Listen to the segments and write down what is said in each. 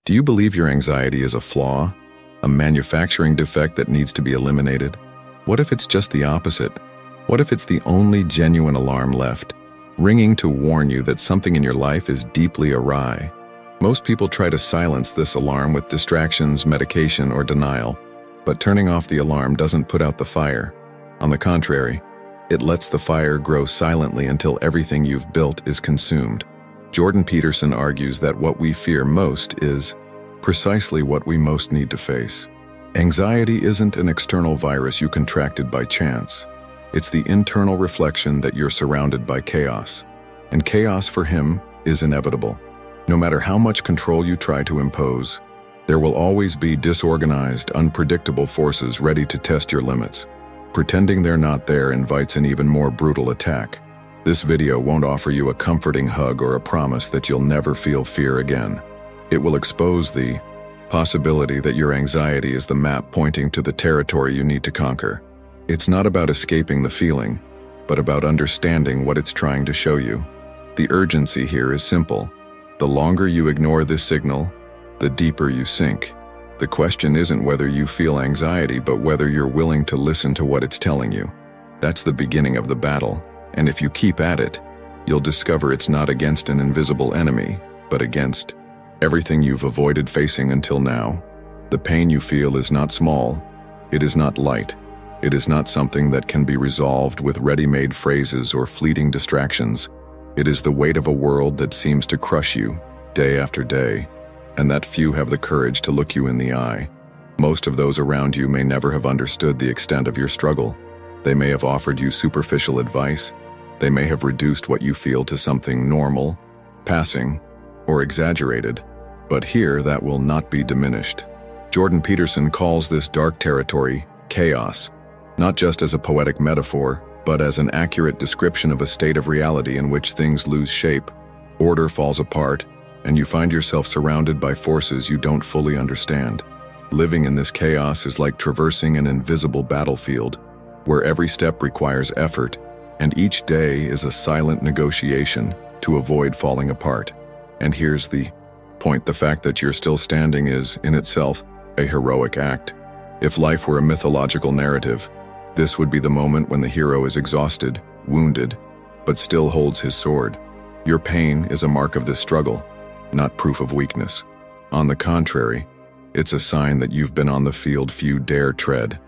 Do you believe your anxiety is a flaw, a manufacturing defect that needs to be eliminated? What if it's just the opposite? What if it's the only genuine alarm left, ringing to warn you that something in your life is deeply awry? Most people try to silence this alarm with distractions, medication, or denial, but turning off the alarm doesn't put out the fire. On the contrary, it lets the fire grow silently until everything you've built is consumed. Jordan Peterson argues that what we fear most is precisely what we most need to face. Anxiety isn't an external virus you contracted by chance. It's the internal reflection that you're surrounded by chaos. And chaos for him is inevitable. No matter how much control you try to impose, there will always be disorganized, unpredictable forces ready to test your limits. Pretending they're not there invites an even more brutal attack. This video won't offer you a comforting hug or a promise that you'll never feel fear again. It will expose the possibility that your anxiety is the map pointing to the territory you need to conquer. It's not about escaping the feeling, but about understanding what it's trying to show you. The urgency here is simple. The longer you ignore this signal, the deeper you sink. The question isn't whether you feel anxiety, but whether you're willing to listen to what it's telling you. That's the beginning of the battle, and if you keep at it, you'll discover it's not against an invisible enemy, but against everything you've avoided facing until now. The pain you feel is not small. It is not light. It is not something that can be resolved with ready-made phrases or fleeting distractions. It is the weight of a world that seems to crush you day after day, and that few have the courage to look you in the eye. Most of those around you may never have understood the extent of your struggle. They may have offered you superficial advice. They may have reduced what you feel to something normal, passing, or exaggerated. But here, that will not be diminished. Jordan Peterson calls this dark territory chaos, not just as a poetic metaphor, but as an accurate description of a state of reality in which things lose shape, order falls apart, and you find yourself surrounded by forces you don't fully understand. Living in this chaos is like traversing an invisible battlefield, where every step requires effort, and each day is a silent negotiation to avoid falling apart. And here's the point: the fact that you're still standing is, in itself, a heroic act. If life were a mythological narrative, this would be the moment when the hero is exhausted, wounded, but still holds his sword. Your pain is a mark of this struggle, not proof of weakness. On the contrary, it's a sign that you've been on the field few dare tread.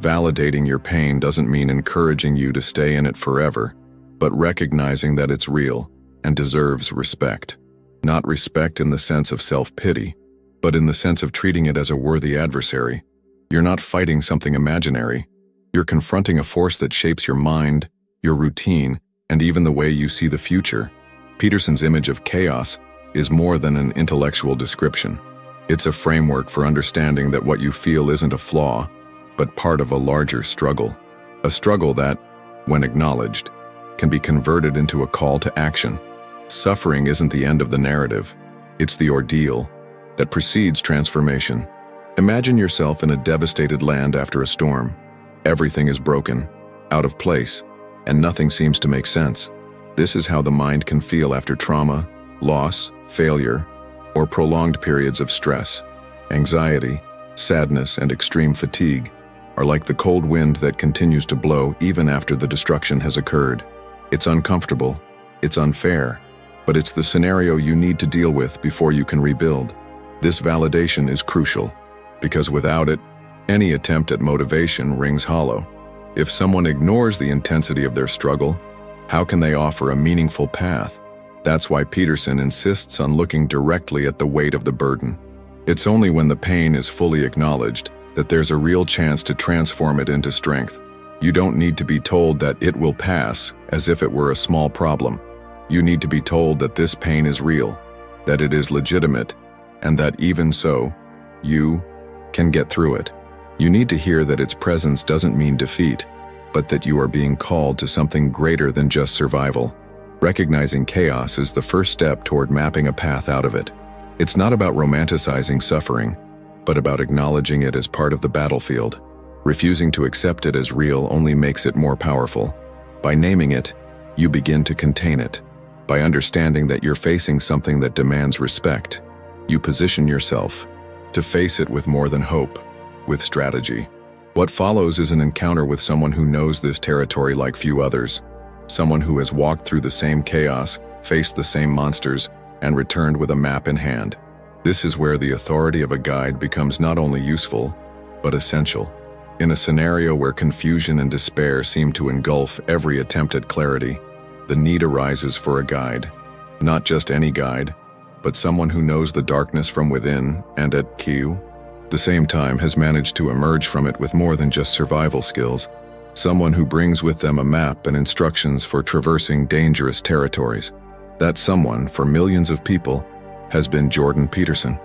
Validating your pain doesn't mean encouraging you to stay in it forever, but recognizing that it's real and deserves respect. Not respect in the sense of self-pity, but in the sense of treating it as a worthy adversary. You're not fighting something imaginary. You're confronting a force that shapes your mind, your routine, and even the way you see the future. Peterson's image of chaos is more than an intellectual description. It's a framework for understanding that what you feel isn't a flaw, but part of a larger struggle. A struggle that, when acknowledged, can be converted into a call to action. Suffering isn't the end of the narrative. It's the ordeal that precedes transformation. Imagine yourself in a devastated land after a storm. Everything is broken, out of place, and nothing seems to make sense. This is how the mind can feel after trauma, loss, failure, or prolonged periods of stress. Anxiety, sadness, and extreme fatigue are like the cold wind that continues to blow even after the destruction has occurred. It's uncomfortable, it's unfair, but it's the scenario you need to deal with before you can rebuild. This validation is crucial, because without it, any attempt at motivation rings hollow. If someone ignores the intensity of their struggle, how can they offer a meaningful path? That's why Peterson insists on looking directly at the weight of the burden. It's only when the pain is fully acknowledged that there's a real chance to transform it into strength. You don't need to be told that it will pass as if it were a small problem. You need to be told that this pain is real, that it is legitimate, and that even so, you can get through it. You need to hear that its presence doesn't mean defeat, but that you are being called to something greater than just survival. Recognizing chaos is the first step toward mapping a path out of it. It's not about romanticizing suffering, but about acknowledging it as part of the battlefield. Refusing to accept it as real only makes it more powerful. By naming it, you begin to contain it. By understanding that you're facing something that demands respect, You position yourself to face it with more than hope, with strategy. What follows is an encounter with someone who knows this territory like few others, someone who has walked through the same chaos, faced the same monsters, and returned with a map in hand. This is where the authority of a guide becomes not only useful, but essential. In a scenario where confusion and despair seem to engulf every attempt at clarity, the need arises for a guide. Not just any guide, but someone who knows the darkness from within and at the same time has managed to emerge from it with more than just survival skills, someone who brings with them a map and instructions for traversing dangerous territories. That someone, for millions of people, has been Jordan Peterson.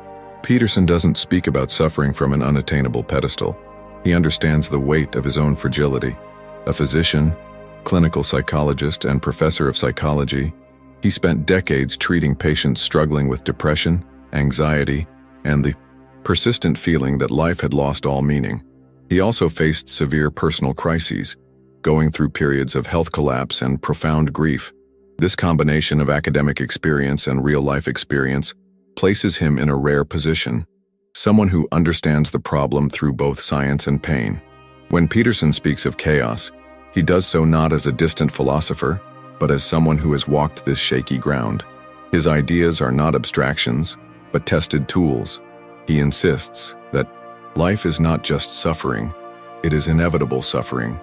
Peterson doesn't speak about suffering from an unattainable pedestal. He understands the weight of his own fragility. A physician, clinical psychologist, and professor of psychology, he spent decades treating patients struggling with depression, anxiety, and the persistent feeling that life had lost all meaning. He also faced severe personal crises, going through periods of health collapse and profound grief. This combination of academic experience and real-life experience places him in a rare position, someone who understands the problem through both science and pain. When Peterson speaks of chaos, he does so not as a distant philosopher, but as someone who has walked this shaky ground. His ideas are not abstractions, but tested tools. He insists that life is not just suffering, it is inevitable suffering.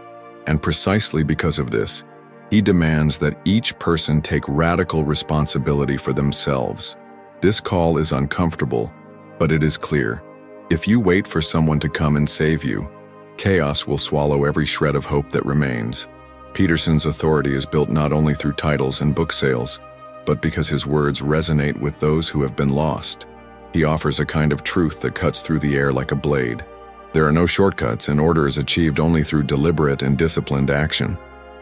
And precisely because of this, he demands that each person take radical responsibility for themselves. This call is uncomfortable, but it is clear. If you wait for someone to come and save you, chaos will swallow every shred of hope that remains. Peterson's authority is built not only through titles and book sales, but because his words resonate with those who have been lost. He offers a kind of truth that cuts through the air like a blade. There are no shortcuts, and order is achieved only through deliberate and disciplined action.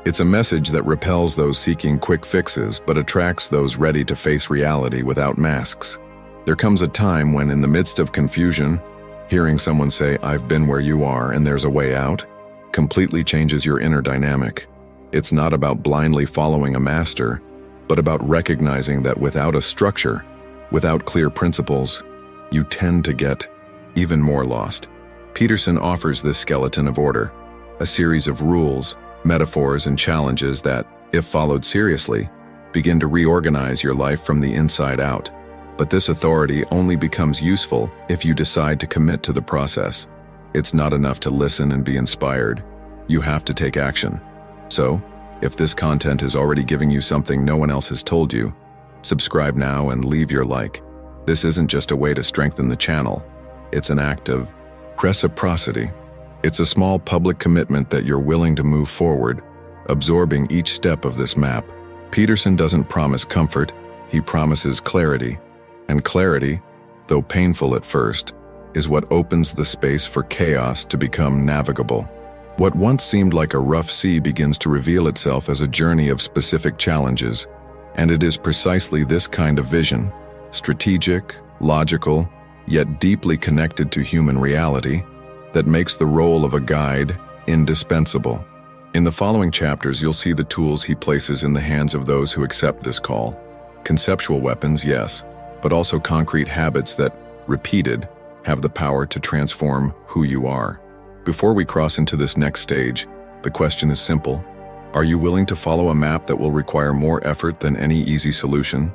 It's a message that repels those seeking quick fixes, but attracts those ready to face reality without masks. There comes a time when, in the midst of confusion, hearing someone say, "I've been where you are and there's a way out," completely changes your inner dynamic. It's not about blindly following a master, but about recognizing that without a structure, without clear principles, you tend to get even more lost. Peterson offers this skeleton of order, a series of rules, metaphors, and challenges that, if followed seriously, begin to reorganize your life from the inside out. But this authority only becomes useful if you decide to commit to the process. It's not enough to listen and be inspired. You have to take action. So, if this content is already giving you something no one else has told you, subscribe now and leave your like. This isn't just a way to strengthen the channel. It's an act of reciprocity. It's a small public commitment that you're willing to move forward, absorbing each step of this map. Peterson doesn't promise comfort, he promises clarity. And clarity, though painful at first, is what opens the space for chaos to become navigable. What once seemed like a rough sea begins to reveal itself as a journey of specific challenges, and it is precisely this kind of vision, strategic, logical, yet deeply connected to human reality, that makes the role of a guide indispensable. In the following chapters, you'll see the tools he places in the hands of those who accept this call. Conceptual weapons, yes, but also concrete habits that, repeated, have the power to transform who you are. Before we cross into this next stage, the question is simple. Are you willing to follow a map that will require more effort than any easy solution,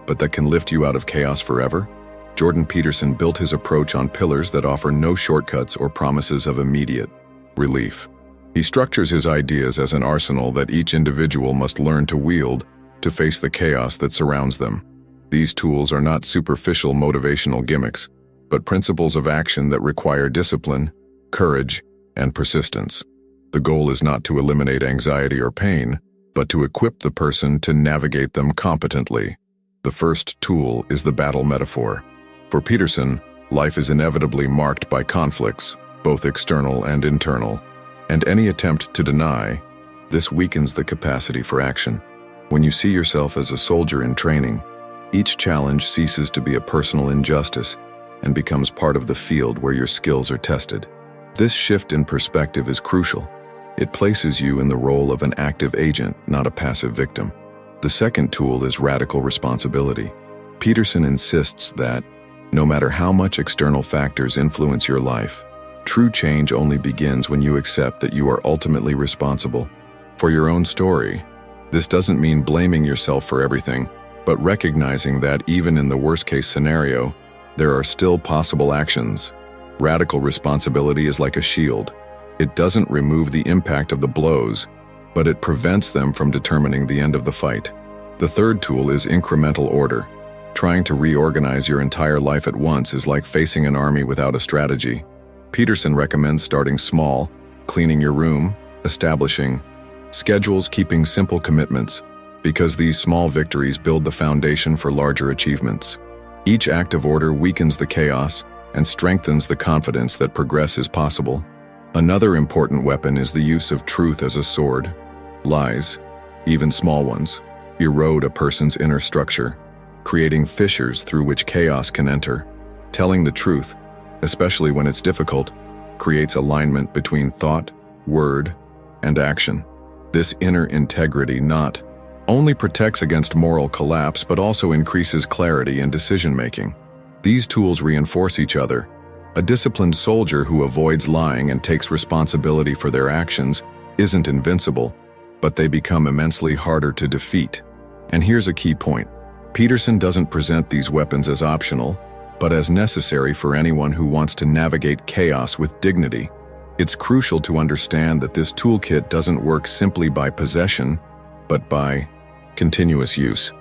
but that can lift you out of chaos forever? Jordan Peterson built his approach on pillars that offer no shortcuts or promises of immediate relief. He structures his ideas as an arsenal that each individual must learn to wield to face the chaos that surrounds them. These tools are not superficial motivational gimmicks, but principles of action that require discipline, courage, and persistence. The goal is not to eliminate anxiety or pain, but to equip the person to navigate them competently. The first tool is the battle metaphor. For Peterson, life is inevitably marked by conflicts, both external and internal, and any attempt to deny this weakens the capacity for action. When you see yourself as a soldier in training, each challenge ceases to be a personal injustice and becomes part of the field where your skills are tested. This shift in perspective is crucial. It places you in the role of an active agent, not a passive victim. The second tool is radical responsibility. Peterson insists that No matter how much external factors influence your life, true change only begins when you accept that you are ultimately responsible for your own story. This doesn't mean blaming yourself for everything, but recognizing that even in the worst-case scenario, there are still possible actions. Radical responsibility is like a shield. It doesn't remove the impact of the blows, but it prevents them from determining the end of the fight. The third tool is incremental order. Trying to reorganize your entire life at once is like facing an army without a strategy. Peterson recommends starting small, cleaning your room, establishing schedules, keeping simple commitments, because these small victories build the foundation for larger achievements. Each act of order weakens the chaos and strengthens the confidence that progress is possible. Another important weapon is the use of truth as a sword. Lies, even small ones, erode a person's inner structure, creating fissures through which chaos can enter. Telling the truth, especially when it's difficult, creates alignment between thought, word, and action. This inner integrity not only protects against moral collapse but also increases clarity in decision-making. These tools reinforce each other. A disciplined soldier who avoids lying and takes responsibility for their actions isn't invincible, but they become immensely harder to defeat. And here's a key point. Peterson doesn't present these weapons as optional, but as necessary for anyone who wants to navigate chaos with dignity. It's crucial to understand that this toolkit doesn't work simply by possession, but by continuous use.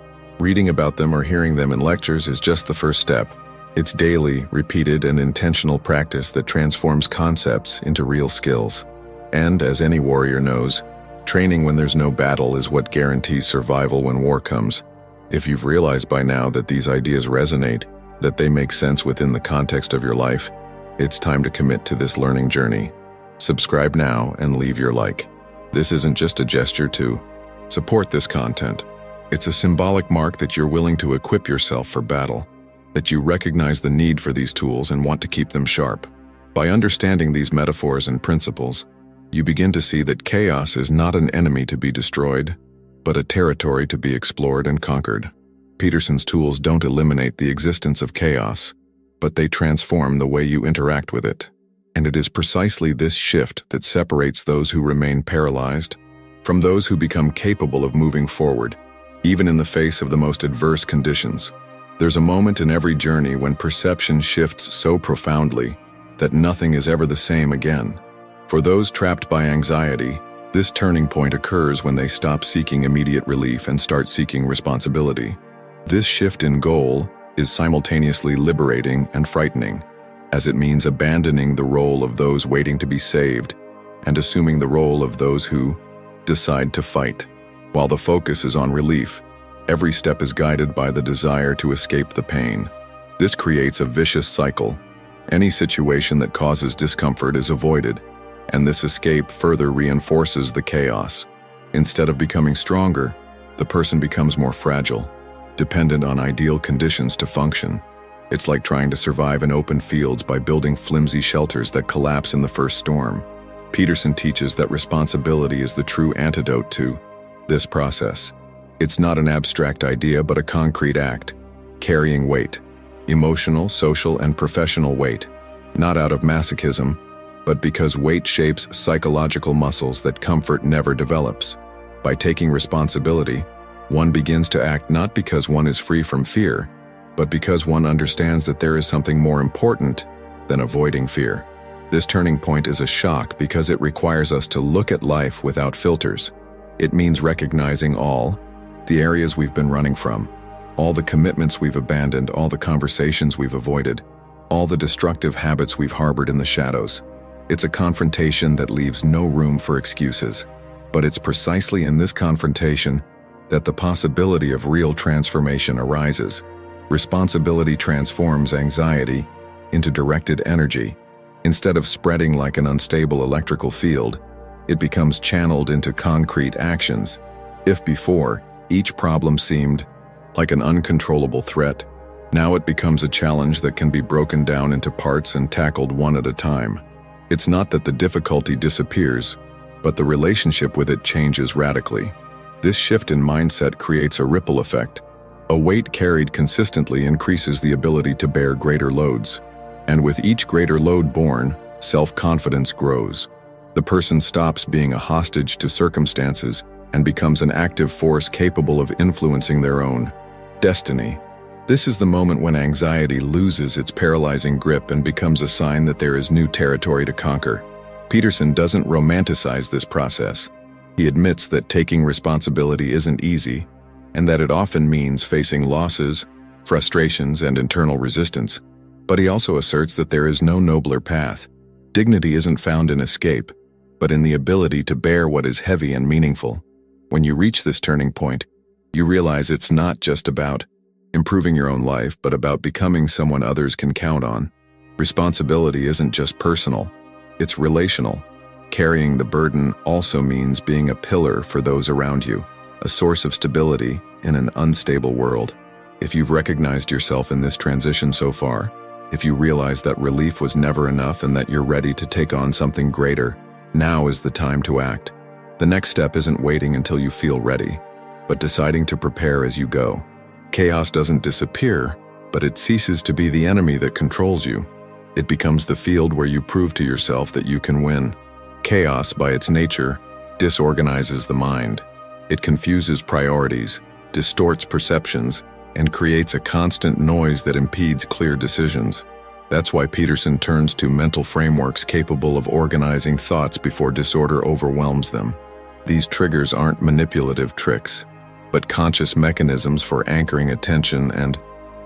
Reading about them or hearing them in lectures is just the first step. It's daily, repeated, and intentional practice that transforms concepts into real skills. And, as any warrior knows, training when there's no battle is what guarantees survival when war comes. If you've realized by now that these ideas resonate, that they make sense within the context of your life, it's time to commit to this learning journey. Subscribe now and leave your like. This isn't just a gesture to support this content. It's a symbolic mark that you're willing to equip yourself for battle, that you recognize the need for these tools and want to keep them sharp. By understanding these metaphors and principles, you begin to see that chaos is not an enemy to be destroyed, but a territory to be explored and conquered. Peterson's tools don't eliminate the existence of chaos, but they transform the way you interact with it. And it is precisely this shift that separates those who remain paralyzed from those who become capable of moving forward, even in the face of the most adverse conditions. There's a moment in every journey when perception shifts so profoundly that nothing is ever the same again. For those trapped by anxiety, this turning point occurs when they stop seeking immediate relief and start seeking responsibility. This shift in goal is simultaneously liberating and frightening, as it means abandoning the role of those waiting to be saved and assuming the role of those who decide to fight. While the focus is on relief, every step is guided by the desire to escape the pain. This creates a vicious cycle. Any situation that causes discomfort is avoided, and this escape further reinforces the chaos. Instead of becoming stronger, the person becomes more fragile, dependent on ideal conditions to function. It's like trying to survive in open fields by building flimsy shelters that collapse in the first storm. Peterson teaches that responsibility is the true antidote to this process. It's not an abstract idea but a concrete act, carrying weight, emotional, social, and professional weight, not out of masochism, but because weight shapes psychological muscles that comfort never develops. By taking responsibility, one begins to act not because one is free from fear, but because one understands that there is something more important than avoiding fear. This turning point is a shock because it requires us to look at life without filters. It means recognizing all the areas we've been running from, all the commitments we've abandoned, all the conversations we've avoided, all the destructive habits we've harbored in the shadows. It's a confrontation that leaves no room for excuses. But it's precisely in this confrontation that the possibility of real transformation arises. Responsibility transforms anxiety into directed energy. Instead of spreading like an unstable electrical field, it becomes channeled into concrete actions. If before, each problem seemed like an uncontrollable threat, now it becomes a challenge that can be broken down into parts and tackled one at a time. It's not that the difficulty disappears, but the relationship with it changes radically. This shift in mindset creates a ripple effect. A weight carried consistently increases the ability to bear greater loads. And with each greater load borne, self-confidence grows. The person stops being a hostage to circumstances and becomes an active force capable of influencing their own destiny. This is the moment when anxiety loses its paralyzing grip and becomes a sign that there is new territory to conquer. Peterson doesn't romanticize this process. He admits that taking responsibility isn't easy, and that it often means facing losses, frustrations, and internal resistance. But he also asserts that there is no nobler path. Dignity isn't found in escape, but in the ability to bear what is heavy and meaningful. When you reach this turning point, you realize it's not just about improving your own life, but about becoming someone others can count on. Responsibility isn't just personal, it's relational. Carrying the burden also means being a pillar for those around you, a source of stability in an unstable world. If you've recognized yourself in this transition so far, if you realize that relief was never enough and that you're ready to take on something greater, now is the time to act. The next step isn't waiting until you feel ready, but deciding to prepare as you go. Chaos doesn't disappear, but it ceases to be the enemy that controls you. It becomes the field where you prove to yourself that you can win. Chaos, by its nature, disorganizes the mind. It confuses priorities, distorts perceptions, and creates a constant noise that impedes clear decisions. That's why Peterson turns to mental frameworks capable of organizing thoughts before disorder overwhelms them. These triggers aren't manipulative tricks, but conscious mechanisms for anchoring attention and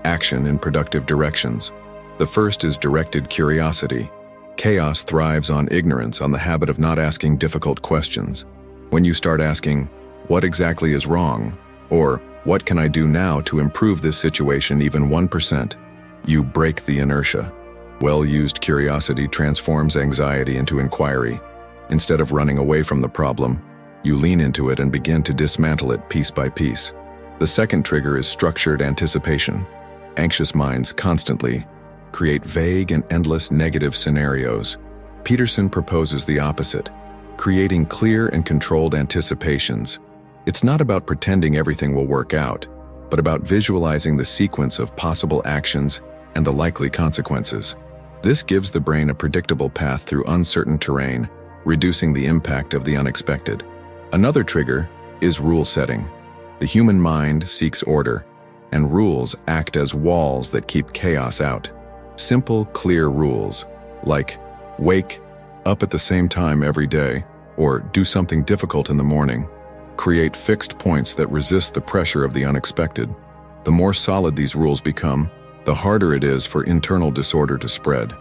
action in productive directions. The first is directed curiosity. Chaos thrives on ignorance, on the habit of not asking difficult questions. When you start asking, "What exactly is wrong?" or "What can I do now to improve this situation even 1%?" you break the inertia. Well-used curiosity transforms anxiety into inquiry. Instead of running away from the problem, you lean into it and begin to dismantle it piece by piece. The second trigger is structured anticipation. Anxious minds constantly create vague and endless negative scenarios. Peterson proposes the opposite, creating clear and controlled anticipations. It's not about pretending everything will work out, but about visualizing the sequence of possible actions and the likely consequences. This gives the brain a predictable path through uncertain terrain, reducing the impact of the unexpected. Another trigger is rule setting. The human mind seeks order, and rules act as walls that keep chaos out. Simple, clear rules, like wake up at the same time every day, or do something difficult in the morning, create fixed points that resist the pressure of the unexpected. The more solid these rules become, the harder it is for internal disorder to spread.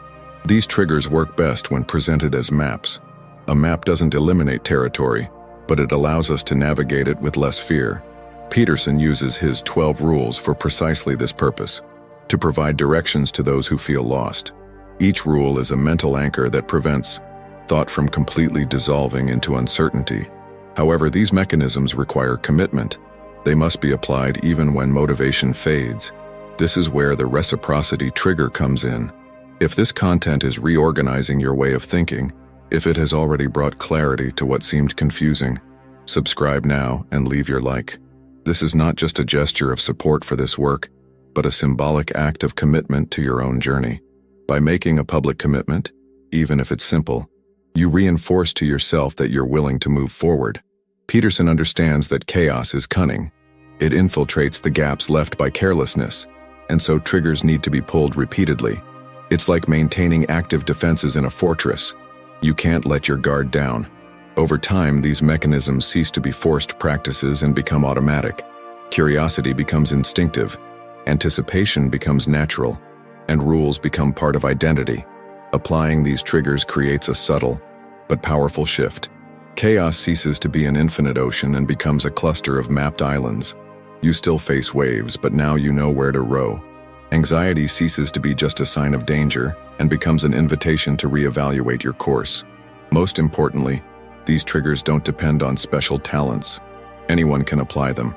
These triggers work best when presented as maps. A map doesn't eliminate territory, but it allows us to navigate it with less fear. Peterson uses his 12 rules for precisely this purpose, to provide directions to those who feel lost. Each rule is a mental anchor that prevents thought from completely dissolving into uncertainty. However, these mechanisms require commitment. They must be applied even when motivation fades. This is where the reciprocity trigger comes in. If this content is reorganizing your way of thinking, if it has already brought clarity to what seemed confusing, subscribe now and leave your like. This is not just a gesture of support for this work, but a symbolic act of commitment to your own journey. By making a public commitment, even if it's simple, you reinforce to yourself that you're willing to move forward. Peterson understands that chaos is cunning. It infiltrates the gaps left by carelessness, and so triggers need to be pulled repeatedly. It's like maintaining active defenses in a fortress. You can't let your guard down. Over time, these mechanisms cease to be forced practices and become automatic. Curiosity becomes instinctive, anticipation becomes natural, and rules become part of identity. Applying these triggers creates a subtle but powerful shift. Chaos ceases to be an infinite ocean and becomes a cluster of mapped islands. You still face waves, but now you know where to row. Anxiety ceases to be just a sign of danger and becomes an invitation to reevaluate your course. Most importantly, these triggers don't depend on special talents. Anyone can apply them,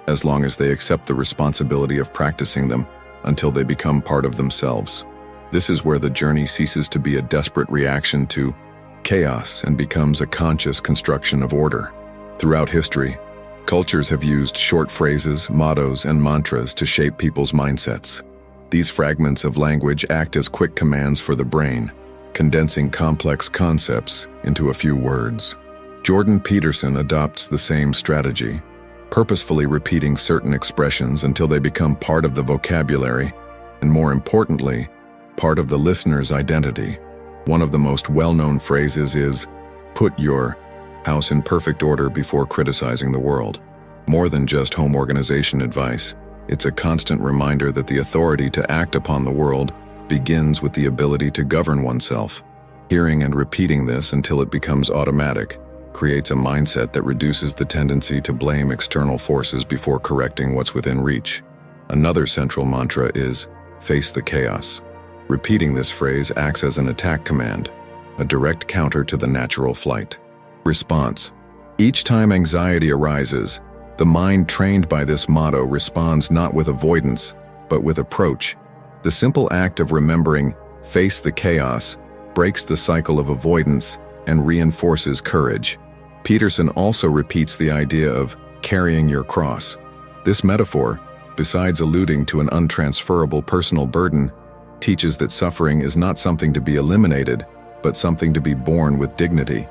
as long as they accept the responsibility of practicing them until they become part of themselves. This is where the journey ceases to be a desperate reaction to chaos and becomes a conscious construction of order. Throughout history, Cultures have used short phrases, mottos, and mantras to shape people's mindsets. These fragments of language act as quick commands for the brain, condensing complex concepts into a few words. Jordan Peterson adopts the same strategy, purposefully repeating certain expressions until they become part of the vocabulary, and more importantly, part of the listener's identity. One of the most well-known phrases is, "Put your house in perfect order before criticizing the world." More than just home organization advice, it's a constant reminder that the authority to act upon the world begins with the ability to govern oneself. Hearing and repeating this until it becomes automatic creates a mindset that reduces the tendency to blame external forces before correcting what's within reach. Another central mantra is, "Face the chaos." Repeating this phrase acts as an attack command, a direct counter to the natural flight. Response. Each time anxiety arises, the mind trained by this motto responds not with avoidance, but with approach. The simple act of remembering, "Face the chaos," breaks the cycle of avoidance and reinforces courage. Peterson also repeats the idea of carrying your cross. This metaphor, besides alluding to an untransferable personal burden, teaches that suffering is not something to be eliminated, but something to be borne with dignity.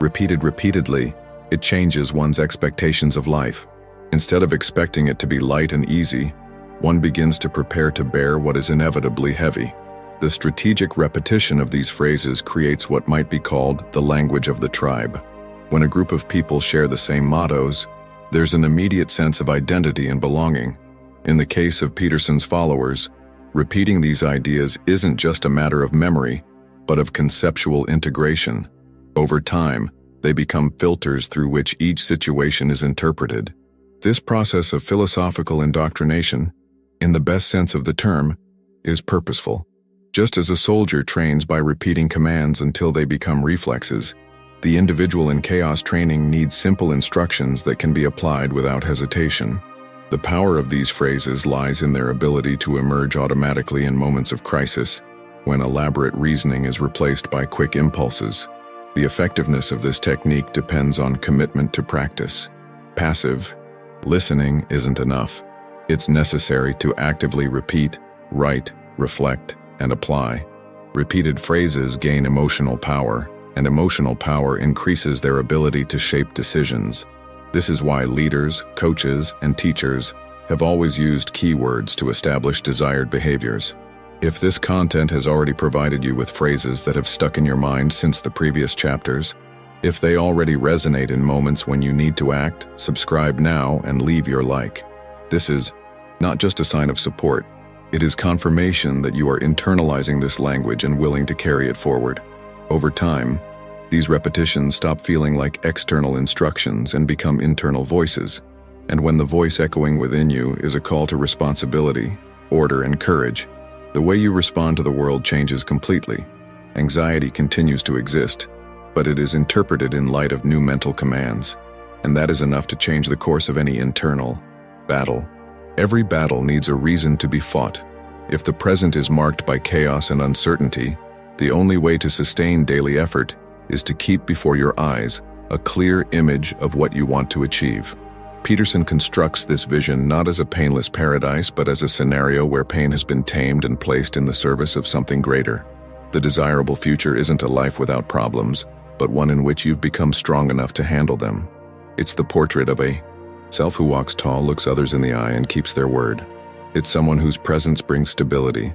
Repeated repeatedly, it changes one's expectations of life. Instead of expecting it to be light and easy, one begins to prepare to bear what is inevitably heavy. The strategic repetition of these phrases creates what might be called the language of the tribe. When a group of people share the same mottos, there's an immediate sense of identity and belonging. In the case of Peterson's followers, repeating these ideas isn't just a matter of memory, but of conceptual integration. Over time, they become filters through which each situation is interpreted. This process of philosophical indoctrination, in the best sense of the term, is purposeful. Just as a soldier trains by repeating commands until they become reflexes, the individual in chaos training needs simple instructions that can be applied without hesitation. The power of these phrases lies in their ability to emerge automatically in moments of crisis, when elaborate reasoning is replaced by quick impulses. The effectiveness of this technique depends on commitment to practice. Passive listening isn't enough. It's necessary to actively repeat, write, reflect, and apply. Repeated phrases gain emotional power, and emotional power increases their ability to shape decisions. This is why leaders, coaches, and teachers have always used keywords to establish desired behaviors. If this content has already provided you with phrases that have stuck in your mind since the previous chapters, if they already resonate in moments when you need to act, subscribe now and leave your like. This is not just a sign of support, it is confirmation that you are internalizing this language and willing to carry it forward. Over time, these repetitions stop feeling like external instructions and become internal voices. And when the voice echoing within you is a call to responsibility, order, and courage, the way you respond to the world changes completely. Anxiety continues to exist, but it is interpreted in light of new mental commands, and that is enough to change the course of any internal battle. Every battle needs a reason to be fought. If the present is marked by chaos and uncertainty, the only way to sustain daily effort is to keep before your eyes a clear image of what you want to achieve. Peterson constructs this vision not as a painless paradise, but as a scenario where pain has been tamed and placed in the service of something greater. The desirable future isn't a life without problems, but one in which you've become strong enough to handle them. It's the portrait of a self who walks tall, looks others in the eye, and keeps their word. It's someone whose presence brings stability,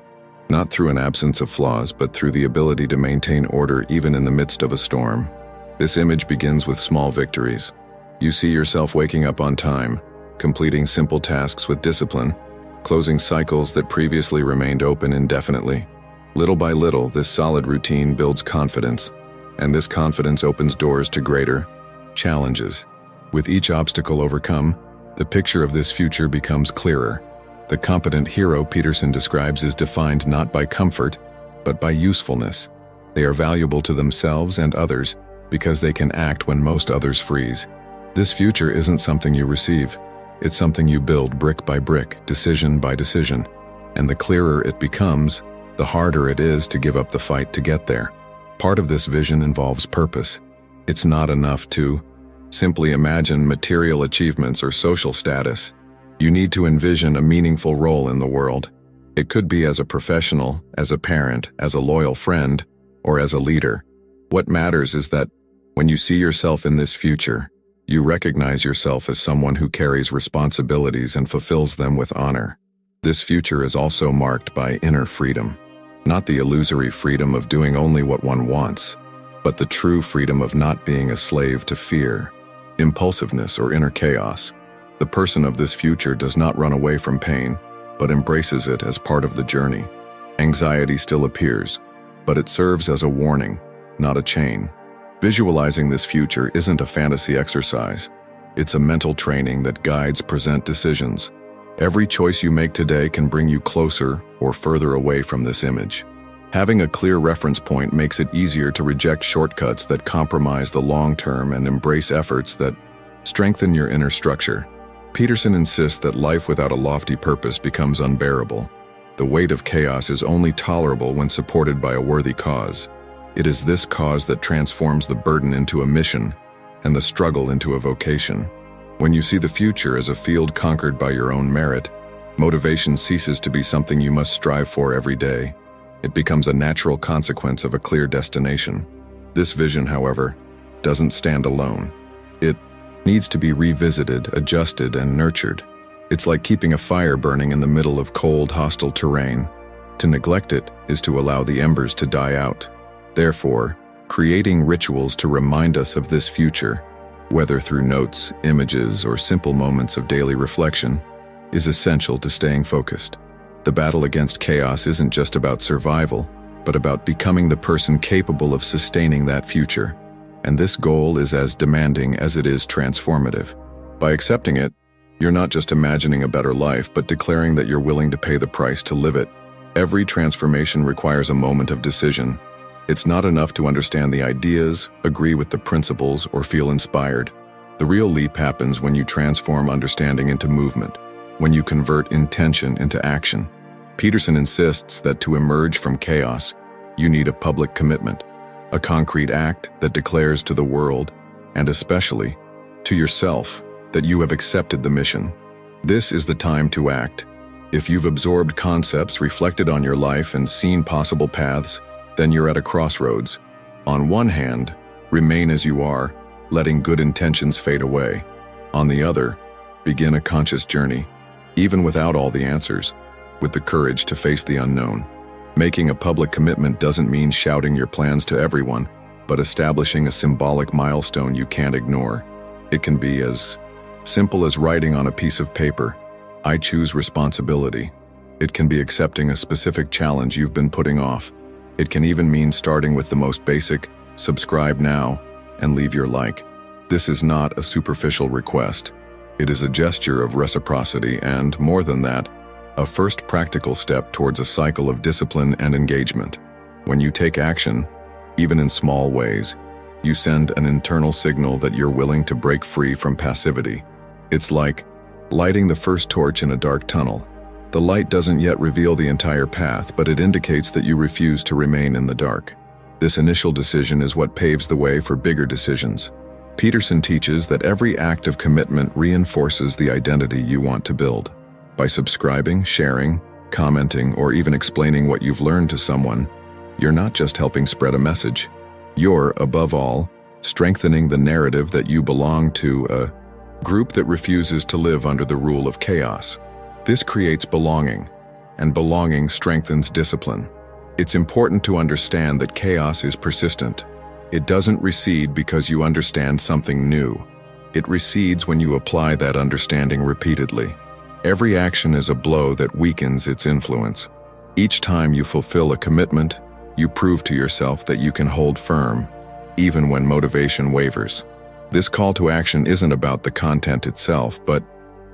not through an absence of flaws, but through the ability to maintain order even in the midst of a storm. This image begins with small victories. You see yourself waking up on time, completing simple tasks with discipline, closing cycles that previously remained open indefinitely. Little by little, this solid routine builds confidence, and this confidence opens doors to greater challenges. With each obstacle overcome, the picture of this future becomes clearer. The competent hero Peterson describes is defined not by comfort, but by usefulness. They are valuable to themselves and others because they can act when most others freeze. This future isn't something you receive. It's something you build brick by brick, decision by decision. And the clearer it becomes, the harder it is to give up the fight to get there. Part of this vision involves purpose. It's not enough to simply imagine material achievements or social status. You need to envision a meaningful role in the world. It could be as a professional, as a parent, as a loyal friend, or as a leader. What matters is that when you see yourself in this future, you recognize yourself as someone who carries responsibilities and fulfills them with honor. This future is also marked by inner freedom, not the illusory freedom of doing only what one wants, but the true freedom of not being a slave to fear, impulsiveness, or inner chaos. The person of this future does not run away from pain, but embraces it as part of the journey. Anxiety still appears, but it serves as a warning, not a chain. Visualizing this future isn't a fantasy exercise. It's a mental training that guides present decisions. Every choice you make today can bring you closer or further away from this image. Having a clear reference point makes it easier to reject shortcuts that compromise the long term and embrace efforts that strengthen your inner structure. Peterson insists that life without a lofty purpose becomes unbearable. The weight of chaos is only tolerable when supported by a worthy cause. It is this cause that transforms the burden into a mission and the struggle into a vocation. When you see the future as a field conquered by your own merit, motivation ceases to be something you must strive for every day. It becomes a natural consequence of a clear destination. This vision, however, doesn't stand alone. It needs to be revisited, adjusted, and nurtured. It's like keeping a fire burning in the middle of cold, hostile terrain. To neglect it is to allow the embers to die out. Therefore, creating rituals to remind us of this future, whether through notes, images, or simple moments of daily reflection, is essential to staying focused. The battle against chaos isn't just about survival, but about becoming the person capable of sustaining that future. And this goal is as demanding as it is transformative. By accepting it, you're not just imagining a better life, but declaring that you're willing to pay the price to live it. Every transformation requires a moment of decision. It's not enough to understand the ideas, agree with the principles, or feel inspired. The real leap happens when you transform understanding into movement, when you convert intention into action. Peterson insists that to emerge from chaos, you need a public commitment, a concrete act that declares to the world, and especially to yourself, that you have accepted the mission. This is the time to act. If you've absorbed concepts, reflected on your life, and seen possible paths, then you're at a crossroads. On one hand, remain as you are, letting good intentions fade away. On the other, begin a conscious journey, even without all the answers, with the courage to face the unknown. Making a public commitment doesn't mean shouting your plans to everyone, but establishing a symbolic milestone you can't ignore. It can be as simple as writing on a piece of paper, "I choose responsibility." It can be accepting a specific challenge you've been putting off. It can even mean starting with the most basic, "Subscribe now," and leave your like. This is not a superficial request. It is a gesture of reciprocity and, more than that, a first practical step towards a cycle of discipline and engagement. When you take action, even in small ways, you send an internal signal that you're willing to break free from passivity. It's like lighting the first torch in a dark tunnel. The light doesn't yet reveal the entire path, but it indicates that you refuse to remain in the dark. This initial decision is what paves the way for bigger decisions. Peterson teaches that every act of commitment reinforces the identity you want to build. By subscribing, sharing, commenting, or even explaining what you've learned to someone, you're not just helping spread a message. You're, above all, strengthening the narrative that you belong to a group that refuses to live under the rule of chaos. This creates belonging, and belonging strengthens discipline. It's important to understand that chaos is persistent. It doesn't recede because you understand something new. It recedes when you apply that understanding repeatedly. Every action is a blow that weakens its influence. Each time you fulfill a commitment, you prove to yourself that you can hold firm, even when motivation wavers. This call to action isn't about the content itself, but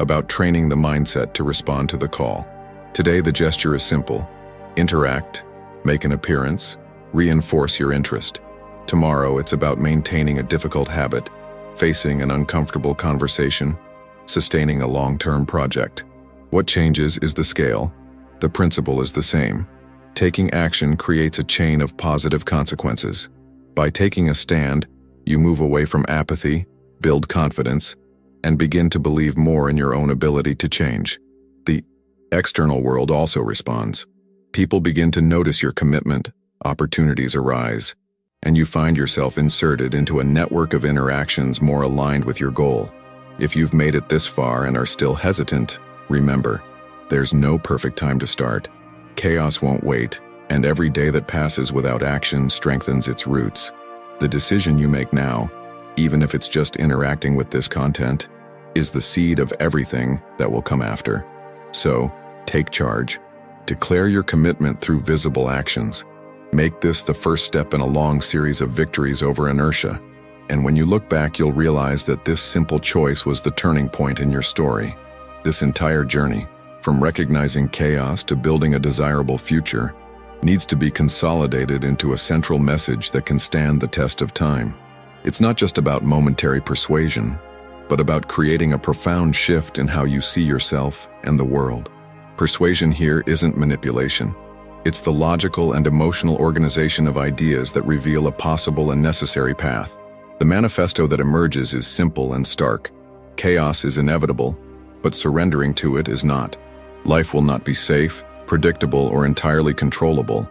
about training the mindset to respond to the call. Today, the gesture is simple. Interact, make an appearance, reinforce your interest. Tomorrow, it's about maintaining a difficult habit, facing an uncomfortable conversation, sustaining a long-term project. What changes is the scale. The principle is the same. Taking action creates a chain of positive consequences. By taking a stand, you move away from apathy, build confidence, and begin to believe more in your own ability to change. The external world also responds. People begin to notice your commitment, opportunities arise, and you find yourself inserted into a network of interactions more aligned with your goal. If you've made it this far and are still hesitant, remember, there's no perfect time to start. Chaos won't wait, and every day that passes without action strengthens its roots. The decision you make now, even if it's just interacting with this content, is the seed of everything that will come after. So, take charge. Declare your commitment through visible actions. Make this the first step in a long series of victories over inertia. And when you look back, you'll realize that this simple choice was the turning point in your story. This entire journey, from recognizing chaos to building a desirable future, needs to be consolidated into a central message that can stand the test of time. It's not just about momentary persuasion, but about creating a profound shift in how you see yourself and the world. Persuasion here isn't manipulation. It's the logical and emotional organization of ideas that reveal a possible and necessary path. The manifesto that emerges is simple and stark. Chaos is inevitable, but surrendering to it is not. Life will not be safe, predictable, or entirely controllable,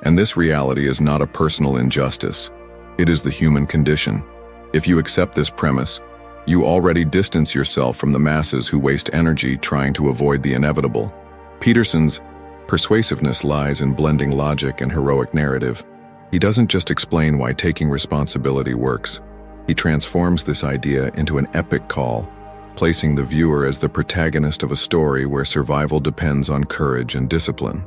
and this reality is not a personal injustice. It is the human condition. If you accept this premise, you already distance yourself from the masses who waste energy trying to avoid the inevitable. Peterson's persuasiveness lies in blending logic and heroic narrative. He doesn't just explain why taking responsibility works. He transforms this idea into an epic call, placing the viewer as the protagonist of a story where survival depends on courage and discipline.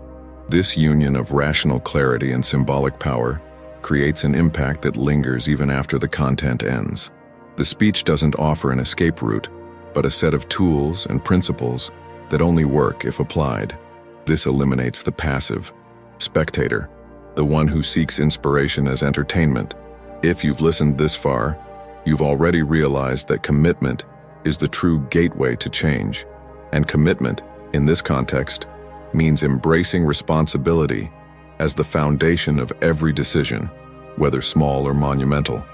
This union of rational clarity and symbolic power creates an impact that lingers even after the content ends. The speech doesn't offer an escape route, but a set of tools and principles that only work if applied. This eliminates the passive spectator, the one who seeks inspiration as entertainment. If you've listened this far, you've already realized that commitment is the true gateway to change. And commitment, in this context, means embracing responsibility as the foundation of every decision, whether small or monumental.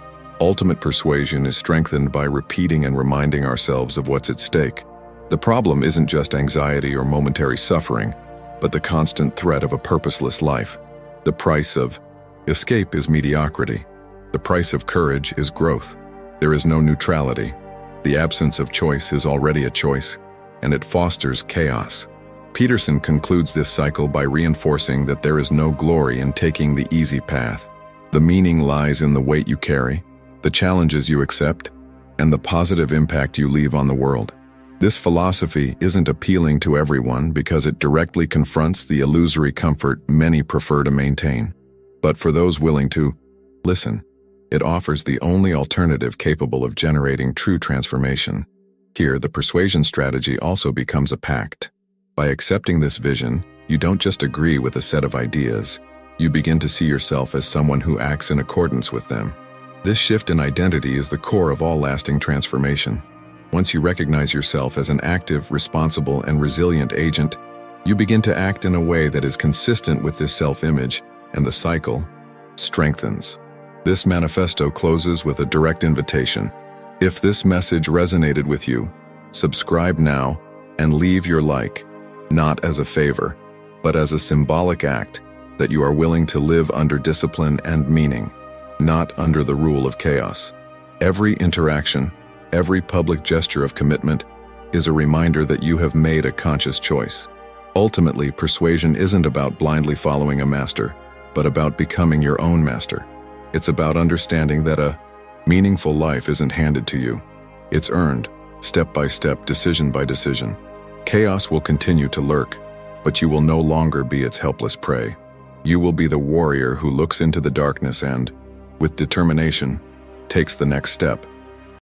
Ultimate persuasion is strengthened by repeating and reminding ourselves of what's at stake. The problem isn't just anxiety or momentary suffering, but the constant threat of a purposeless life. The price of escape is mediocrity. The price of courage is growth. There is no neutrality. The absence of choice is already a choice, and it fosters chaos. Peterson concludes this cycle by reinforcing that there is no glory in taking the easy path. The meaning lies in the weight you carry, the challenges you accept, and the positive impact you leave on the world. This philosophy isn't appealing to everyone because it directly confronts the illusory comfort many prefer to maintain. But for those willing to listen, it offers the only alternative capable of generating true transformation. Here, the persuasion strategy also becomes a pact. By accepting this vision, you don't just agree with a set of ideas, you begin to see yourself as someone who acts in accordance with them. This shift in identity is the core of all lasting transformation. Once you recognize yourself as an active, responsible, and resilient agent, you begin to act in a way that is consistent with this self-image, and the cycle strengthens. This manifesto closes with a direct invitation. If this message resonated with you, subscribe now and leave your like, not as a favor, but as a symbolic act that you are willing to live under discipline and meaning, not under the rule of chaos. Every interaction, every public gesture of commitment is a reminder that you have made a conscious choice. Ultimately, persuasion isn't about blindly following a master, but about becoming your own master. It's about understanding that a meaningful life isn't handed to you. It's earned, step by step, decision by decision. Chaos will continue to lurk, but you will no longer be its helpless prey. You will be the warrior who looks into the darkness and, with determination, takes the next step.